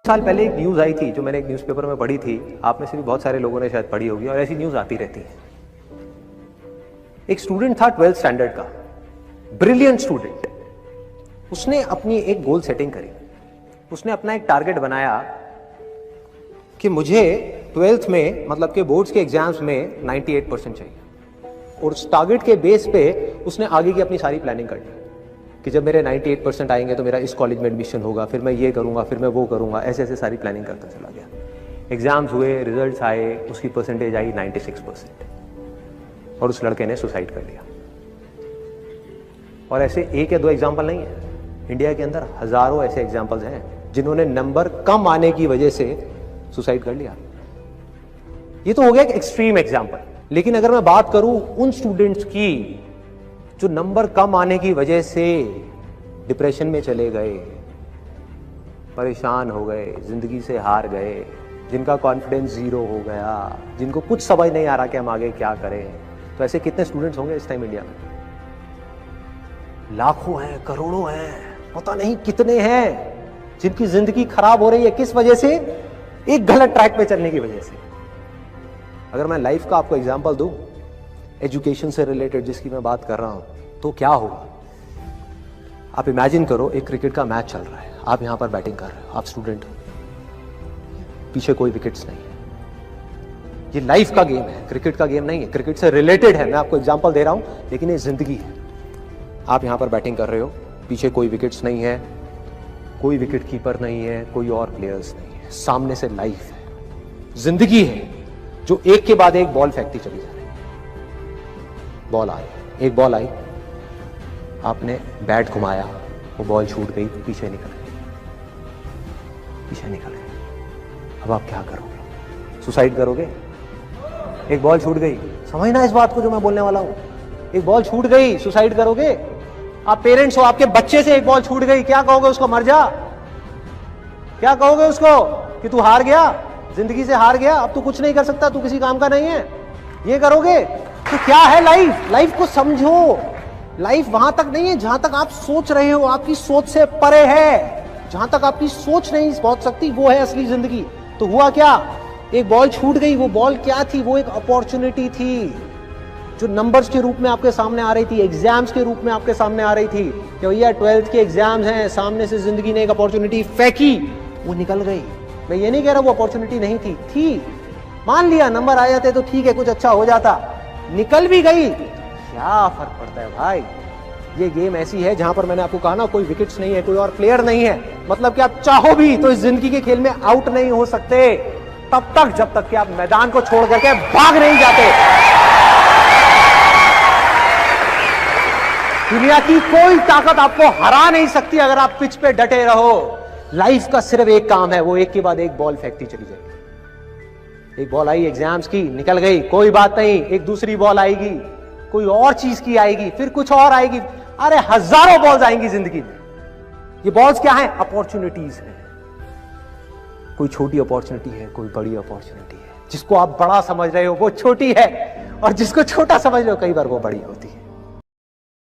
साल पहले एक न्यूज़ आई थी जो मैंने एक न्यूज़पेपर में पढ़ी थी, आप में से भी बहुत सारे लोगों ने शायद पढ़ी होगी और ऐसी न्यूज़ आती रहती है। एक स्टूडेंट था 12th स्टैंडर्ड का, ब्रिलियंट स्टूडेंट। उसने अपनी एक गोल सेटिंग करी, उसने अपना एक टारगेट बनाया कि मुझे 12th में मतलब के बोर्ड्स के एग्जाम्स में 98% चाहिए। और उस टारगेट के बेस पे उसने आगे की अपनी सारी प्लानिंग कर ली कि जब मेरे 98% आएंगे तो मेरा इस कॉलेज में एडमिशन होगा, फिर मैं ये करूंगा, फिर मैं वो करूंगा, ऐसे ऐसे सारी प्लानिंग करता चला गया। एग्जाम्स हुए, रिजल्ट्स आए, उसकी परसेंटेज आई 96% और उस लड़के ने सुसाइड कर लिया। और ऐसे एक या दो एग्जाम्पल नहीं है, इंडिया के अंदर हजारों ऐसे एग्जाम्पल्स हैं जिन्होंने नंबर कम आने की वजह से सुसाइड कर लिया। ये तो हो गया एक एक्सट्रीम एग्जाम्पल, लेकिन अगर मैं बात करूं उन स्टूडेंट्स की जो नंबर कम आने की वजह से डिप्रेशन में चले गए, परेशान हो गए, जिंदगी से हार गए, जिनका कॉन्फिडेंस जीरो हो गया, जिनको कुछ समझ नहीं आ रहा कि हम आगे क्या करें, तो ऐसे कितने स्टूडेंट्स होंगे इस टाइम इंडिया में? लाखों हैं, करोड़ों हैं, पता नहीं कितने हैं जिनकी जिंदगी खराब हो रही है। किस वजह से? एक गलत ट्रैक पे चलने की वजह से। अगर मैं लाइफ का आपको एग्जांपल दूं, एजुकेशन से रिलेटेड जिसकी मैं बात कर रहा हूं, तो क्या होगा? आप इमेजिन करो एक क्रिकेट का मैच चल रहा है, आप यहां पर बैटिंग कर रहे हो, आप स्टूडेंट हो, पीछे कोई विकेट्स नहीं है। ये लाइफ का गेम है, क्रिकेट का गेम नहीं है, क्रिकेट से रिलेटेड है, मैं आपको एग्जांपल दे रहा हूं, लेकिन ये जिंदगी है। आप यहां पर बैटिंग कर रहे हो, पीछे कोई विकेट्स नहीं है, कोई विकेट कीपर नहीं है, कोई और प्लेयर्स नहीं है, सामने से लाइफ है, जिंदगी है जो एक के बाद एक बॉल फेंकती चली जा रही है। बॉल आई, एक बॉल आई, आपने बैट घुमाया, वो बॉल छूट गई, पीछे निकल गई, पीछे निकल गई। अब आप क्या करोगे? सुसाइड करोगे? एक बॉल छूट गई, समझना इस बात को जो मैं बोलने वाला हूं। एक बॉल छूट गई, सुसाइड करोगे? आप पेरेंट्स हो, आपके बच्चे से एक बॉल छूट गई, क्या कहोगे उसको? मर जा? क्या कहोगे उसको कि तू हार गया, जिंदगी से हार गया, अब तू कुछ नहीं कर सकता, तू किसी काम का नहीं है? ये करोगे? तो क्या है लाइफ? लाइफ को समझो। लाइफ वहां तक नहीं है जहां तक आप सोच रहे हो, आपकी सोच से परे है। जहां तक आपकी सोच नहीं पहुंच सकती वो है असली जिंदगी। तो हुआ क्या? एक बॉल छूट गई। वो बॉल क्या थी? वो एक अपॉर्चुनिटी थी जो नंबर्स के रूप में आपके सामने आ रही थी, एग्जाम्स के रूप में आपके सामने आ रही थी कि भैया 12th के एग्जाम्स हैं, सामने से जिंदगी ने एक अपॉर्चुनिटी फेंकी, वो निकल गई। मैं ये नहीं कह रहा वो अपॉर्चुनिटी नहीं थी, मान लिया नंबर आ जाते तो ठीक है, कुछ अच्छा हो जाता, निकल भी गई, क्या फर्क पड़ता है भाई? ये गेम ऐसी है जहां पर मैंने आपको कहा ना, कोई विकेट्स नहीं है, कोई और प्लेयर नहीं है, मतलब कि आप चाहो भी तो इस जिंदगी के खेल में आउट नहीं हो सकते तब तक जब तक कि आप मैदान को छोड़ करके भाग नहीं जाते। दुनिया की कोई ताकत आपको हरा नहीं सकती अगर आप पिच पे डटे रहो। लाइफ का सिर्फ एक काम है, वो एक के बाद एक बॉल फेंकती चली जाएगी। एक बॉल आई एग्जाम्स की, निकल गई, कोई बात नहीं, एक दूसरी बॉल आएगी, कोई और चीज की आएगी, फिर कुछ और आएगी। अरे हजारों बॉल्स आएंगी जिंदगी में। ये बॉल्स क्या है? अपॉर्चुनिटीज है। कोई छोटी अपॉर्चुनिटी है, कोई बड़ी अपॉर्चुनिटी है। जिसको आप बड़ा समझ रहे हो वो छोटी है, और जिसको छोटा समझ रहे हो कई बार वो बड़ी होती है।